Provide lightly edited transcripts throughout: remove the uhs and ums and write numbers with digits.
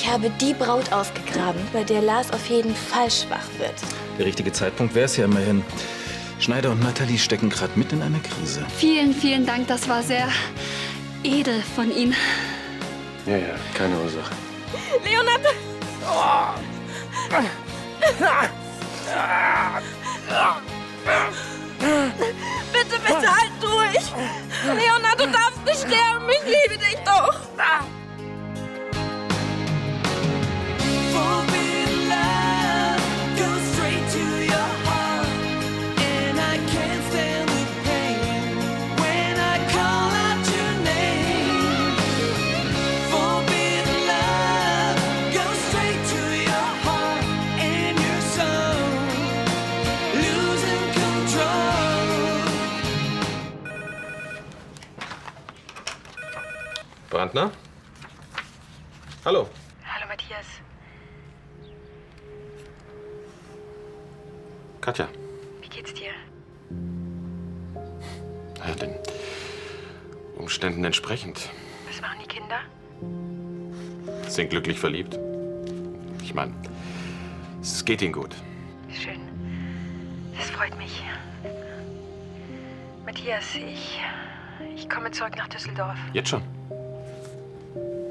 Ich habe die Braut ausgegraben, bei der Lars auf jeden Fall schwach wird. Der richtige Zeitpunkt wäre es ja immerhin. Schneider und Nathalie stecken gerade mit in einer Krise. Vielen, vielen Dank. Das war sehr edel von Ihnen. Ja, keine Ursache. Leonard! Bitte, bitte, halt durch! Leonard, du darfst nicht sterben! Ich liebe dich doch! Brandner? Hallo. Hallo, Matthias. Katja. Wie geht's dir? Ja, den Umständen entsprechend. Was machen die Kinder? Sind glücklich verliebt. Ich meine, es geht ihnen gut. Schön. Das freut mich. Matthias, ich komme zurück nach Düsseldorf. Jetzt schon?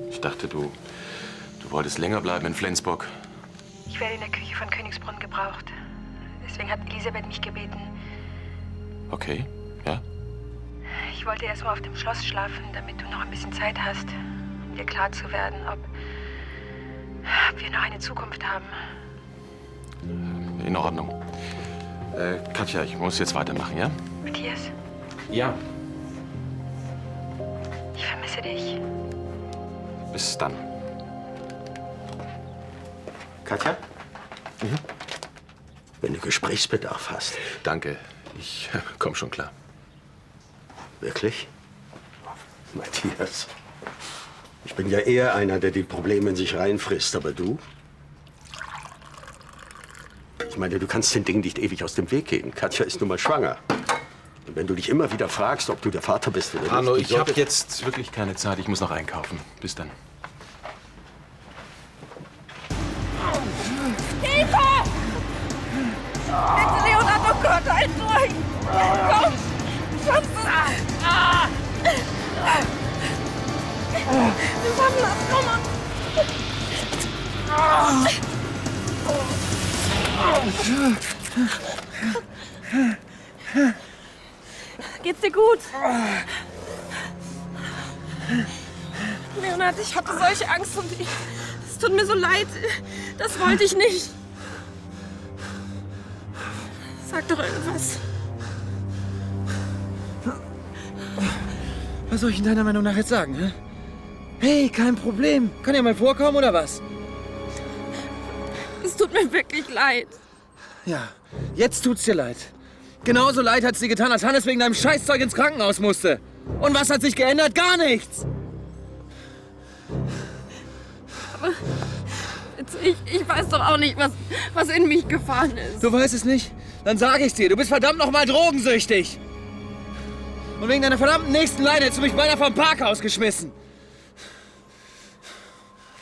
Ich dachte, du wolltest länger bleiben in Flensburg. Ich werde in der Küche von Königsbrunn gebraucht. Deswegen hat Elisabeth mich gebeten. Okay, ja. Ich wollte erst mal auf dem Schloss schlafen, damit du noch ein bisschen Zeit hast, um dir klar zu werden, ob wir noch eine Zukunft haben. In Ordnung. Katja, ich muss jetzt weitermachen, ja? Matthias, Ja. ich vermisse dich. Bis dann. Katja? Wenn du Gesprächsbedarf hast. Danke. Ich komm schon klar. Wirklich? Matthias, ich bin ja eher einer, der die Probleme in sich reinfrisst, aber du? Ich meine, du kannst den Dingen nicht ewig aus dem Weg gehen. Katja ist nun mal schwanger. Und wenn du dich immer wieder fragst, ob du der Vater bist oder Hanno, nicht... ich habe jetzt wirklich keine Zeit. Ich muss noch einkaufen. Bis dann. Hilfe! Bitte, Leonard, oh Gott, halt durch! Komm! Schaffst du es! Wir schaffen das, komm on! Geht's dir gut? Leonard, ich hatte solche Angst um dich. Es tut mir so leid. Das wollte ich nicht. Sag doch irgendwas. Was soll ich in deiner Meinung nach jetzt sagen, hä? Hey, kein Problem. Kann ja mal vorkommen, oder was? Es tut mir wirklich leid. Ja, jetzt tut's dir leid. Genauso leid hat's dir getan, als Hannes wegen deinem Scheißzeug ins Krankenhaus musste. Und was hat sich geändert? Gar nichts! Aber ich weiß doch auch nicht, was in mich gefahren ist. Du weißt es nicht? Dann sag ich's dir. Du bist verdammt nochmal drogensüchtig. Und wegen deiner verdammten nächsten Leine hättest du mich beinahe vom Parkhaus geschmissen.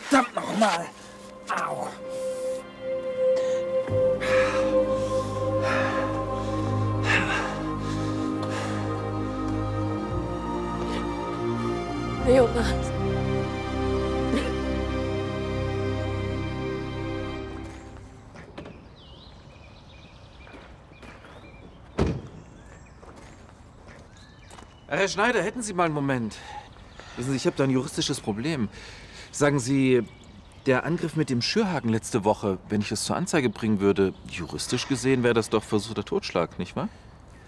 Verdammt nochmal. Au. Leonard. Herr Schneider, hätten Sie mal einen Moment. Wissen Sie, ich habe da ein juristisches Problem. Sagen Sie, der Angriff mit dem Schürhaken letzte Woche, wenn ich es zur Anzeige bringen würde, juristisch gesehen wäre das doch versuchter Totschlag, nicht wahr?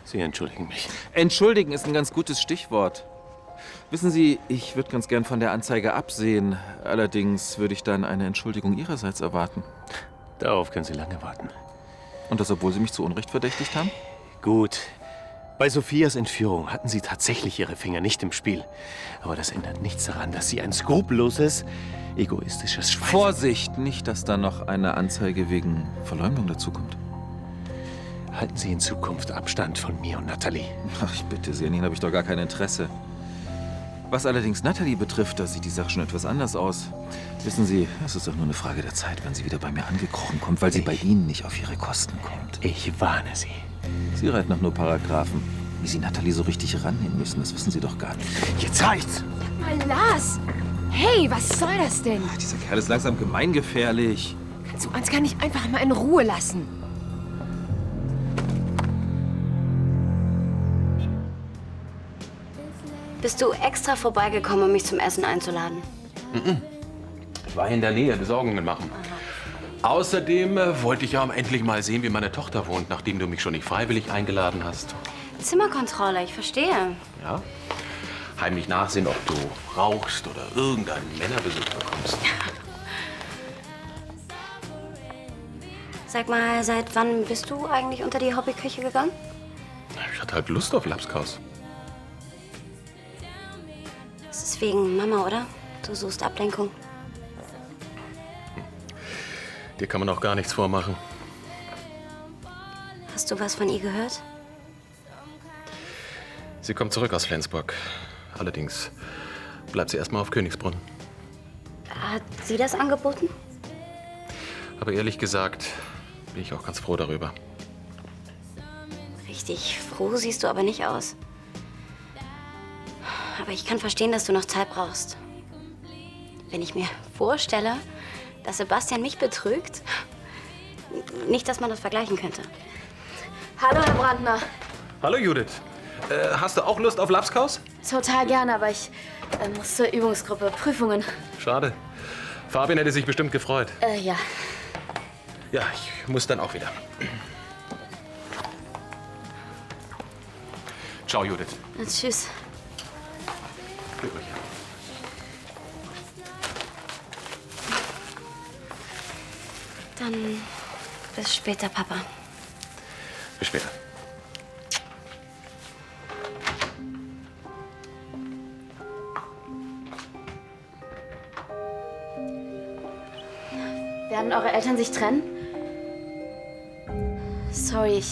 Sie entschuldigen mich. Entschuldigen ist ein ganz gutes Stichwort. Wissen Sie, ich würde ganz gern von der Anzeige absehen. Allerdings würde ich dann eine Entschuldigung Ihrerseits erwarten. Darauf können Sie lange warten. Und das, obwohl Sie mich zu Unrecht verdächtigt haben? Gut. Bei Sophias Entführung hatten Sie tatsächlich Ihre Finger nicht im Spiel. Aber das ändert nichts daran, dass Sie ein skrupelloses, egoistisches Schwein... Vorsicht, nicht, dass da noch eine Anzeige wegen Verleumdung dazukommt. Halten Sie in Zukunft Abstand von mir und Nathalie. Ach, ich bitte Sie, an Ihnen habe ich doch gar kein Interesse. Was allerdings Natalie betrifft, da sieht die Sache schon etwas anders aus. Wissen Sie, es ist doch nur eine Frage der Zeit, wann sie wieder bei mir angekrochen kommt, weil sie bei Ihnen nicht auf ihre Kosten kommt. Ich warne Sie. Sie reiten noch nur Paragraphen. Wie Sie Natalie so richtig rannehmen müssen, das wissen Sie doch gar nicht. Jetzt reicht's! Mal Lars! Hey, was soll das denn? Dieser Kerl ist langsam gemeingefährlich. Kannst du Ansgar nicht einfach mal in Ruhe lassen? Bist du extra vorbeigekommen, um mich zum Essen einzuladen? Ich war in der Nähe, Besorgungen machen. Außerdem wollte ich ja endlich mal sehen, wie meine Tochter wohnt, nachdem du mich schon nicht freiwillig eingeladen hast. Zimmerkontrolle, ich verstehe. Ja? Heimlich nachsehen, ob du rauchst oder irgendeinen Männerbesuch bekommst. Sag mal, seit wann bist du eigentlich unter die Hobbyküche gegangen? Ich hatte halt Lust auf Lapskaus. Das ist wegen Mama, oder? Du suchst Ablenkung. Dir kann man auch gar nichts vormachen. Hast du was von ihr gehört? Sie kommt zurück aus Flensburg. Allerdings bleibt sie erstmal auf Königsbrunn. Hat sie das angeboten? Aber ehrlich gesagt bin ich auch ganz froh darüber. Richtig froh siehst du aber nicht aus. Aber ich kann verstehen, dass du noch Zeit brauchst. Wenn ich mir vorstelle, dass Sebastian mich betrügt, nicht, dass man das vergleichen könnte. Hallo, Herr Brandner. Hallo Judith. Hast du auch Lust auf Lapskaus? Total gerne, aber ich muss zur Übungsgruppe. Prüfungen. Schade. Fabian hätte sich bestimmt gefreut. Ja. Ja, ich muss dann auch wieder. Ciao, Judith. Tschüss. Glück euch. Dann bis später, Papa. Bis später. Werden eure Eltern sich trennen? Sorry,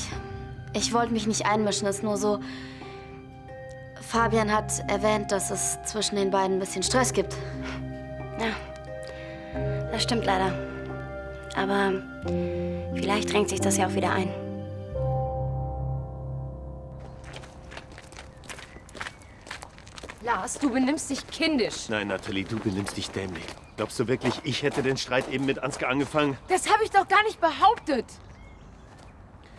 ich wollte mich nicht einmischen. Es ist nur so. Fabian hat erwähnt, dass es zwischen den beiden ein bisschen Stress gibt. Ja, das stimmt leider. Aber vielleicht drängt sich das ja auch wieder ein. Lars, du benimmst dich kindisch. Nein, Natalie, du benimmst dich dämlich. Glaubst du wirklich, ich hätte den Streit eben mit Ansgar angefangen? Das habe ich doch gar nicht behauptet.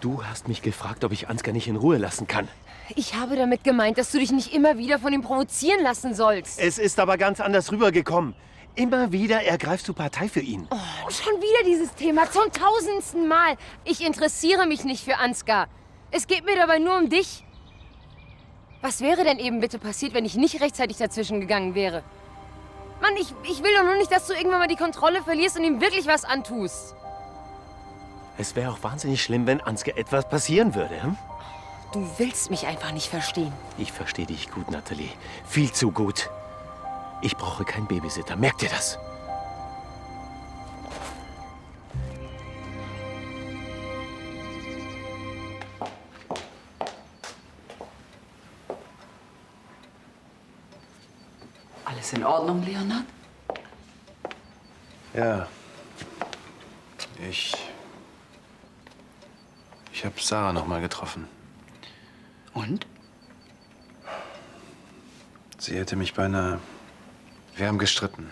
Du hast mich gefragt, ob ich Ansgar nicht in Ruhe lassen kann. Ich habe damit gemeint, dass du dich nicht immer wieder von ihm provozieren lassen sollst. Es ist aber ganz anders rübergekommen. Immer wieder ergreifst du Partei für ihn. Oh, schon wieder dieses Thema, zum 1000. Mal. Ich interessiere mich nicht für Ansgar. Es geht mir dabei nur um dich. Was wäre denn eben bitte passiert, wenn ich nicht rechtzeitig dazwischen gegangen wäre? Mann, ich will doch nur nicht, dass du irgendwann mal die Kontrolle verlierst und ihm wirklich was antust. Es wäre auch wahnsinnig schlimm, wenn Ansgar etwas passieren würde. Hm? Du willst mich einfach nicht verstehen. Ich verstehe dich gut, Natalie. Viel zu gut. Ich brauche keinen Babysitter. Merkt ihr das? Alles in Ordnung, Leonard? Ja. Ich habe Sarah noch mal getroffen. Und? Sie hätte mich beinahe... Wir haben gestritten.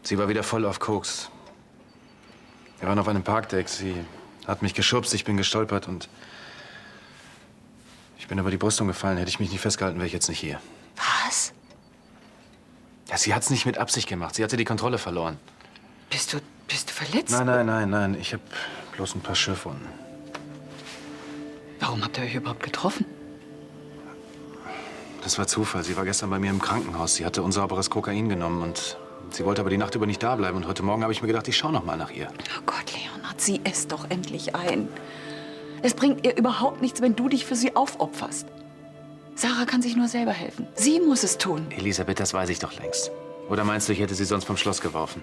Sie war wieder voll auf Koks. Wir waren auf einem Parkdeck. Sie hat mich geschubst, ich bin gestolpert und... Ich bin über die Brüstung gefallen. Hätte ich mich nicht festgehalten, wäre ich jetzt nicht hier. Was? Ja, sie hat's nicht mit Absicht gemacht. Sie hatte die Kontrolle verloren. Bist du verletzt? Nein. Ich habe bloß ein paar Schürfwunden. Warum habt ihr euch überhaupt getroffen? Das war Zufall. Sie war gestern bei mir im Krankenhaus. Sie hatte unsauberes Kokain genommen und sie wollte aber die Nacht über nicht da bleiben. Und heute Morgen habe ich mir gedacht, ich schaue noch mal nach ihr. Oh Gott, Leonard, sieh es doch endlich ein. Es bringt ihr überhaupt nichts, wenn du dich für sie aufopferst. Sarah kann sich nur selber helfen. Sie muss es tun. Elisabeth, das weiß ich doch längst. Oder meinst du, ich hätte sie sonst vom Schloss geworfen?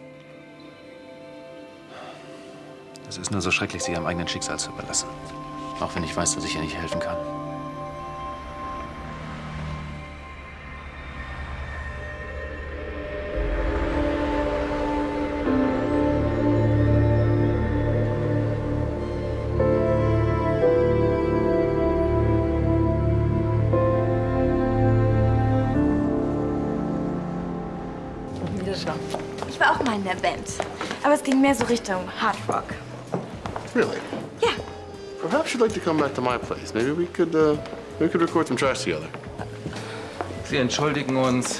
Es ist nur so schrecklich, sie ihrem eigenen Schicksal zu überlassen. Auch wenn ich weiß, dass ich ihr nicht helfen kann. Wieder schauen. Ich war auch mal in der Band. Aber es ging mehr so Richtung Hard Rock. Really? Yeah. Perhaps you'd like to come back to my place. Maybe we could record some tracks together. Sie entschuldigen uns.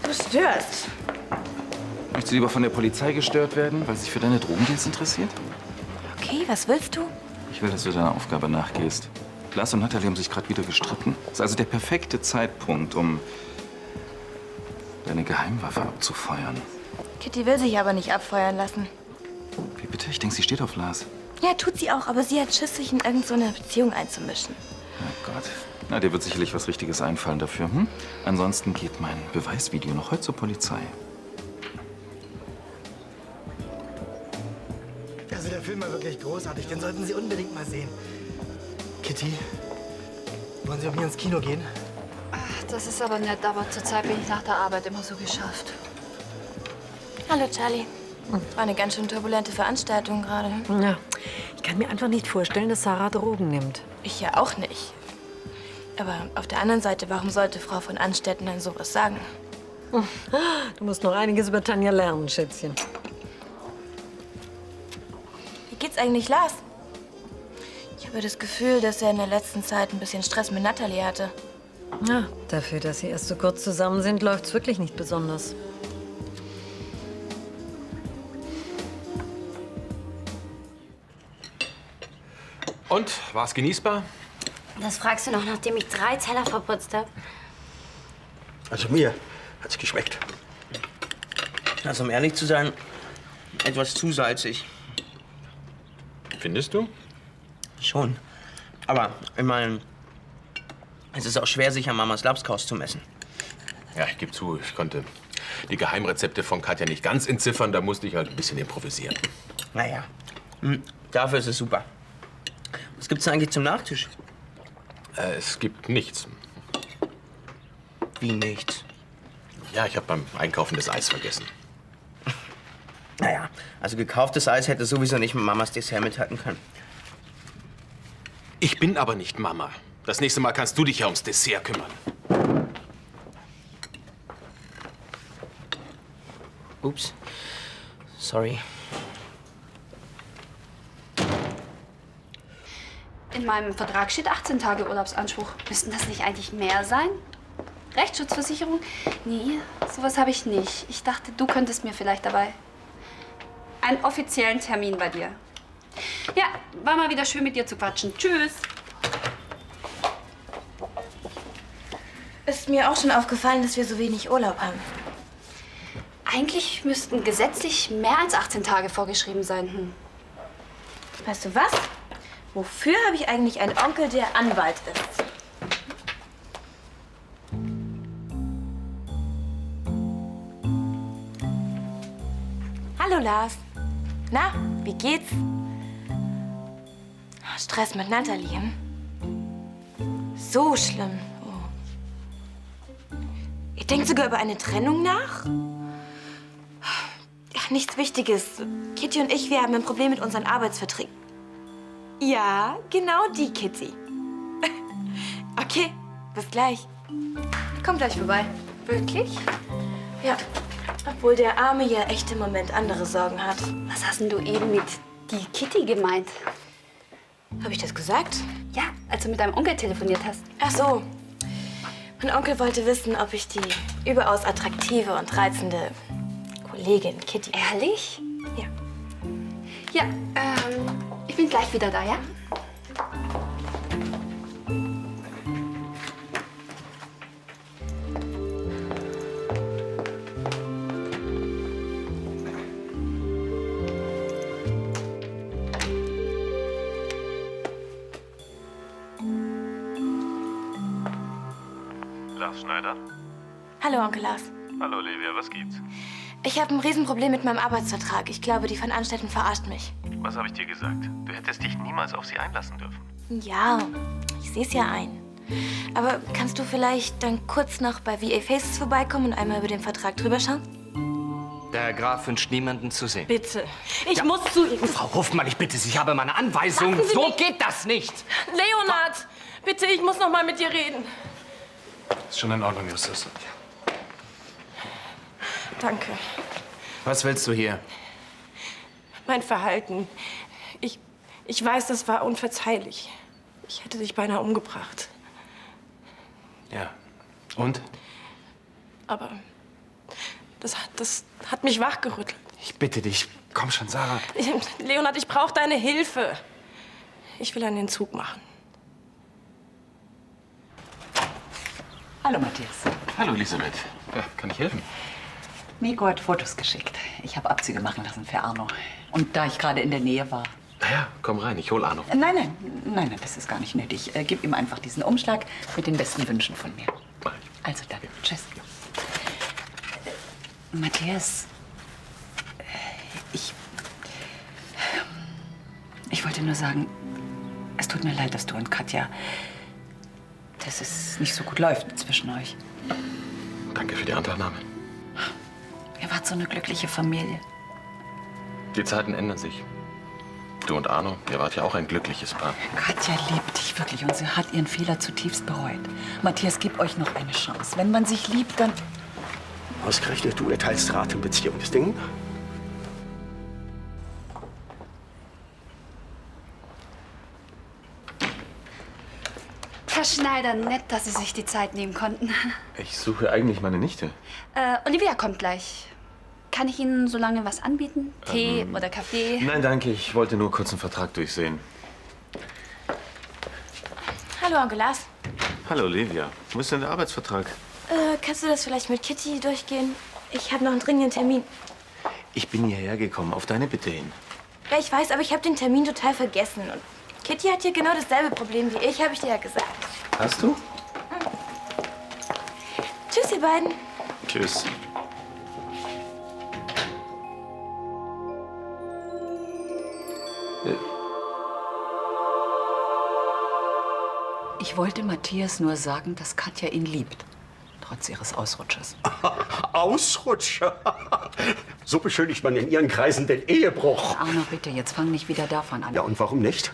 Du störst. Möchtest du lieber von der Polizei gestört werden, weil sie sich für deine Drogendeals interessiert? Okay, was willst du? Ich will, dass du deiner Aufgabe nachgehst. Lars und Natalie haben sich gerade wieder gestritten. Das ist also der perfekte Zeitpunkt, um deine Geheimwaffe abzufeuern. Kitty will sich aber nicht abfeuern lassen. Wie bitte? Ich denke, sie steht auf Lars. Ja, tut sie auch, aber sie hat Schiss, sich in irgendeine Beziehung einzumischen. Oh Gott. Na, dir wird sicherlich was Richtiges einfallen dafür, hm? Ansonsten geht mein Beweisvideo noch heute zur Polizei. Also der Film war wirklich großartig, den sollten Sie unbedingt mal sehen. Kitty, wollen Sie mit mir ins Kino gehen? Ach, das ist aber nett, aber zurzeit bin ich nach der Arbeit immer so geschafft. Hallo, Charlie. War eine ganz schön turbulente Veranstaltung gerade. Ja, ich kann mir einfach nicht vorstellen, dass Sarah Drogen nimmt. Ich ja auch nicht. Aber auf der anderen Seite, warum sollte Frau von Anstetten dann sowas sagen? Du musst noch einiges über Tanja lernen, Schätzchen. Wie geht's eigentlich Lars? Ich habe das Gefühl, dass er in der letzten Zeit ein bisschen Stress mit Natalie hatte. Ja, dafür, dass sie erst so kurz zusammen sind, läuft's wirklich nicht besonders. Und, war's genießbar? Das fragst du noch, nachdem ich 3 Teller verputzt habe. Also mir hat's geschmeckt. Also um ehrlich zu sein, etwas zu salzig. Findest du? Schon. Aber ich meine, es ist auch schwer, sich an Mamas Labskaus zu messen. Ja, ich gebe zu, ich konnte die Geheimrezepte von Katja nicht ganz entziffern. Da musste ich halt ein bisschen improvisieren. Naja, dafür ist es super. Was gibt's denn eigentlich zum Nachtisch? Es gibt nichts. Wie nichts? Ja, ich habe beim Einkaufen das Eis vergessen. Naja, also gekauftes Eis hätte sowieso nicht mit Mamas Dessert mithalten können. Ich bin aber nicht Mama. Das nächste Mal kannst du dich ja ums Dessert kümmern. Ups. Sorry. In meinem Vertrag steht 18 Tage Urlaubsanspruch. Müssten das nicht eigentlich mehr sein? Rechtsschutzversicherung? Nee, sowas habe ich nicht. Ich dachte, du könntest mir vielleicht dabei einen offiziellen Termin bei dir. Ja, war mal wieder schön mit dir zu quatschen. Tschüss. Ist mir auch schon aufgefallen, dass wir so wenig Urlaub haben. Eigentlich müssten gesetzlich mehr als 18 Tage vorgeschrieben sein. Weißt du was? Wofür habe ich eigentlich einen Onkel, der Anwalt ist? Hallo Lars. Na, wie geht's? Stress mit Natalie. Hm? So schlimm. Oh. Ihr denkt sogar über eine Trennung nach? Ach, nichts Wichtiges. Kitty und ich, wir haben ein Problem mit unseren Arbeitsverträgen. Ja, genau die Kitty. Okay, bis gleich. Komm gleich vorbei. Wirklich? Ja, obwohl der Arme ja echt im Moment andere Sorgen hat. Was hast denn du eben mit die Kitty gemeint? Habe ich das gesagt? Ja, als du mit deinem Onkel telefoniert hast. Ach so. Mein Onkel wollte wissen, ob ich die überaus attraktive und reizende Kollegin Kitty... Ehrlich? Ja. Ja, ich bin gleich wieder da, ja? Lars Schneider? Hallo, Onkel Lars. Hallo, Olivia, was gibt's? Ich habe ein Riesenproblem mit meinem Arbeitsvertrag. Ich glaube, die von Anstetten verarscht mich. Was habe ich dir gesagt? Du hättest dich niemals auf sie einlassen dürfen. Ja, ich sehe es ja ein. Aber kannst du vielleicht dann kurz noch bei VA Faces vorbeikommen und einmal über den Vertrag drüber schauen? Der Herr Graf wünscht niemanden zu sehen. Bitte. Ich muss zu ihm. Frau Hofmann, ich bitte Sie, ich habe meine Anweisung. Lassen Sie So mich. geht das nicht. Leonard, bitte, ich muss noch mal mit dir reden. Ist schon in Ordnung, Justus. Danke. Was willst du hier? Mein Verhalten. Ich weiß, das war unverzeihlich. Ich hätte dich beinahe umgebracht. Ja. Und? Aber das hat mich wachgerüttelt. Ich bitte dich. Komm schon, Sarah. Leonhard, ich brauche deine Hilfe. Ich will einen Entzug machen. Hallo, Matthias. Hallo, Elisabeth. Ja, kann ich helfen? Nico hat Fotos geschickt. Ich habe Abzüge machen lassen für Arno. Und da ich gerade in der Nähe war. Na ja, komm rein, ich hol Arno. Nein, das ist gar nicht nötig. Gib ihm einfach diesen Umschlag mit den besten Wünschen von mir. Also dann, tschüss. Matthias, ich wollte nur sagen, es tut mir leid, dass du und Katja, dass es nicht so gut läuft zwischen euch. Danke für die Anteilnahme. Ihr wart so eine glückliche Familie. Die Zeiten ändern sich. Du und Arno, ihr wart ja auch ein glückliches Paar. Katja liebt dich wirklich und sie hat ihren Fehler zutiefst bereut. Matthias, gib euch noch eine Chance. Wenn man sich liebt, dann... Ausgerechnet du erteilst Rat in Beziehungsdingen? Herr Schneider, nett, dass Sie sich die Zeit nehmen konnten. Ich suche eigentlich meine Nichte. Olivia kommt gleich. Kann ich Ihnen so lange was anbieten? Tee oder Kaffee? Nein, danke. Ich wollte nur kurz einen Vertrag durchsehen. Hallo, Onkel Lars. Hallo, Olivia. Wo ist denn der Arbeitsvertrag? Kannst du das vielleicht mit Kitty durchgehen? Ich habe noch einen dringenden Termin. Ich bin hierher gekommen, auf deine Bitte hin. Ja, ich weiß, aber ich habe den Termin total vergessen. Und Kitty hat hier genau dasselbe Problem wie ich, habe ich dir ja gesagt. Hast du? Tschüss, ihr beiden. Tschüss. Ich wollte Matthias nur sagen, dass Katja ihn liebt. Trotz ihres Ausrutschers. Ausrutscher? So beschönigt man in Ihren Kreisen den Ehebruch. Arno, bitte, jetzt fang nicht wieder davon an. Ja, und warum nicht?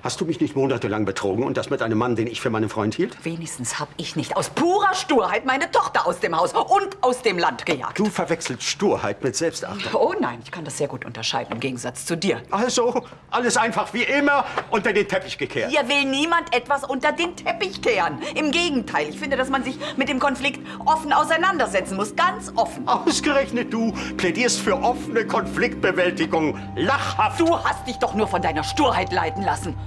Hast du mich nicht monatelang betrogen und das mit einem Mann, den ich für meinen Freund hielt? Wenigstens habe ich nicht aus purer Sturheit meine Tochter aus dem Haus und aus dem Land gejagt. Du verwechselst Sturheit mit Selbstachtung. Oh nein, ich kann das sehr gut unterscheiden, im Gegensatz zu dir. Also, alles einfach wie immer unter den Teppich gekehrt. Hier will niemand etwas unter den Teppich kehren. Im Gegenteil, ich finde, dass man sich mit dem Konflikt offen auseinandersetzen muss. Ganz offen. Ausgerechnet du plädierst für offene Konfliktbewältigung. Lachhaft. Du hast dich doch nur von deiner Sturheit leiten lassen.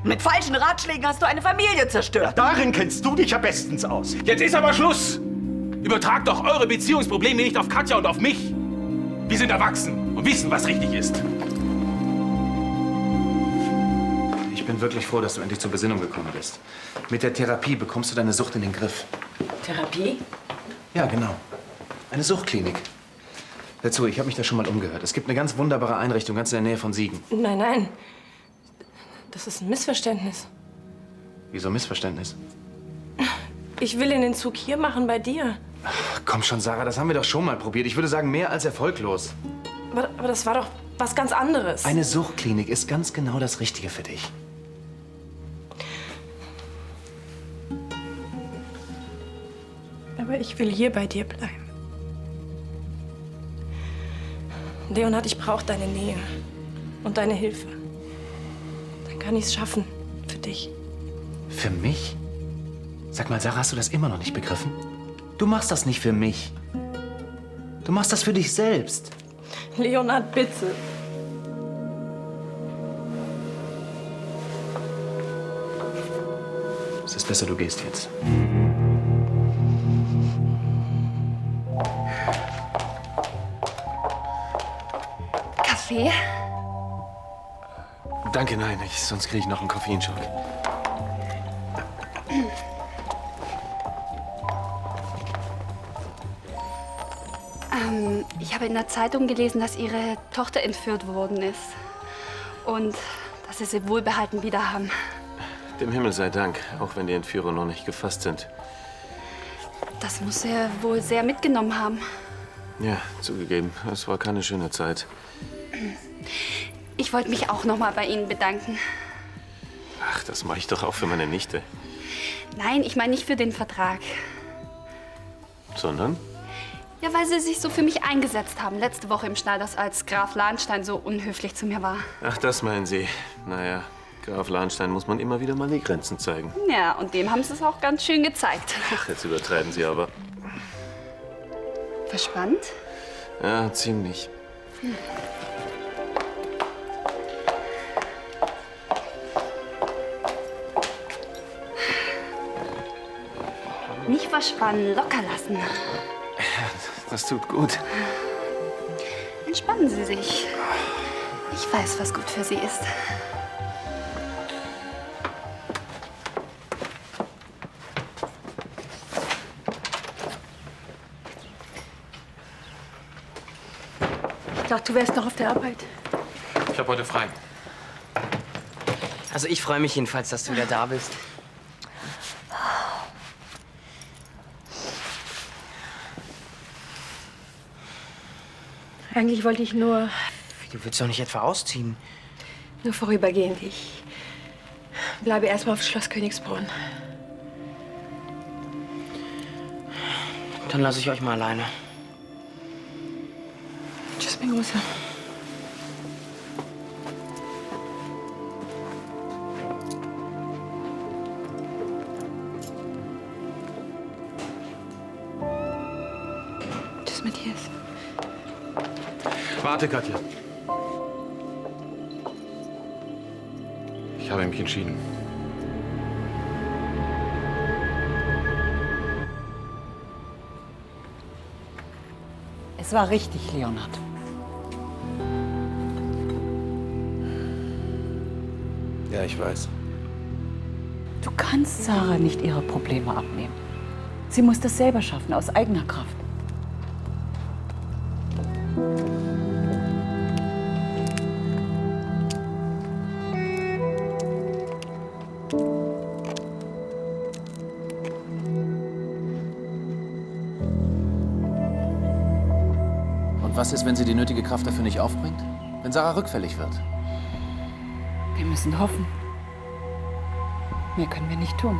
Mit falschen Ratschlägen hast du eine Familie zerstört. Ja, darin kennst du dich ja bestens aus. Jetzt ist aber Schluss! Übertragt doch eure Beziehungsprobleme nicht auf Katja und auf mich. Wir sind erwachsen und wissen, was richtig ist. Ich bin wirklich froh, dass du endlich zur Besinnung gekommen bist. Mit der Therapie bekommst du deine Sucht in den Griff. Therapie? Ja, genau. Eine Suchtklinik. Hör zu, ich habe mich da schon mal umgehört. Es gibt eine ganz wunderbare Einrichtung ganz in der Nähe von Siegen. Nein. Das ist ein Missverständnis. Wieso Missverständnis? Ich will den Entzug hier machen, bei dir. Ach, komm schon, Sarah, das haben wir doch schon mal probiert. Ich würde sagen, mehr als erfolglos. Aber das war doch was ganz anderes. Eine Suchtklinik ist ganz genau das Richtige für dich. Aber ich will hier bei dir bleiben. Leonhard, ich brauche deine Nähe und deine Hilfe. Dann kann ich es schaffen. Für dich. Für mich? Sag mal, Sarah, hast du das immer noch nicht begriffen? Du machst das nicht für mich. Du machst das für dich selbst. Leonhard, bitte. Es ist besser, du gehst jetzt. Kaffee? Danke, nein, sonst kriege ich noch einen Koffeinschock. Ich habe in der Zeitung gelesen, dass Ihre Tochter entführt worden ist. Und dass Sie sie wohlbehalten wieder haben. Dem Himmel sei Dank, auch wenn die Entführer noch nicht gefasst sind. Das muss er wohl sehr mitgenommen haben. Ja, zugegeben, es war keine schöne Zeit. Ich wollte mich auch noch mal bei Ihnen bedanken. Ach, das mache ich doch auch für meine Nichte. Nein, ich meine nicht für den Vertrag. Sondern? Ja, weil Sie sich so für mich eingesetzt haben. Letzte Woche im Schneiders, als Graf Lahnstein so unhöflich zu mir war. Ach, das meinen Sie. Naja, Graf Lahnstein muss man immer wieder mal die Grenzen zeigen. Ja, und dem haben Sie es auch ganz schön gezeigt. Ach, jetzt übertreiben Sie aber. Verspannt? Ja, ziemlich. Nicht verspannen, locker lassen. Das tut gut. Entspannen Sie sich. Ich weiß, was gut für Sie ist. Ich dachte, du wärst noch auf der Arbeit. Ich habe heute frei. Also ich freue mich jedenfalls, dass du wieder da bist. Eigentlich wollte ich nur Du willst doch nicht etwa ausziehen? vorübergehend. Ich bleibe erstmal auf Schloss Königsbrunn. Dann lasse ich euch mal alleine. Tschüss, mein Großer. Tschüss, Matthias. Warte, Katja. Ich habe mich entschieden. Es war richtig, Leonhard. Ja, ich weiß. Du kannst Sarah nicht ihre Probleme abnehmen. Sie muss das selber schaffen, aus eigener Kraft. Und was ist, wenn sie die nötige Kraft dafür nicht aufbringt? Wenn Sarah rückfällig wird? Wir müssen hoffen. Mehr können wir nicht tun.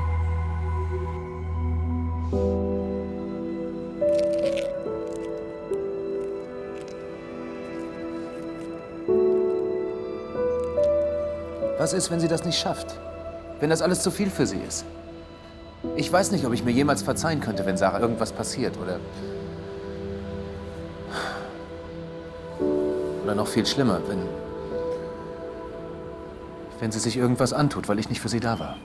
Was ist, wenn sie das nicht schafft? Wenn das alles zu viel für sie ist? Ich weiß nicht, ob ich mir jemals verzeihen könnte, wenn Sarah irgendwas passiert oder noch viel schlimmer, wenn sie sich irgendwas antut, weil ich nicht für sie da war.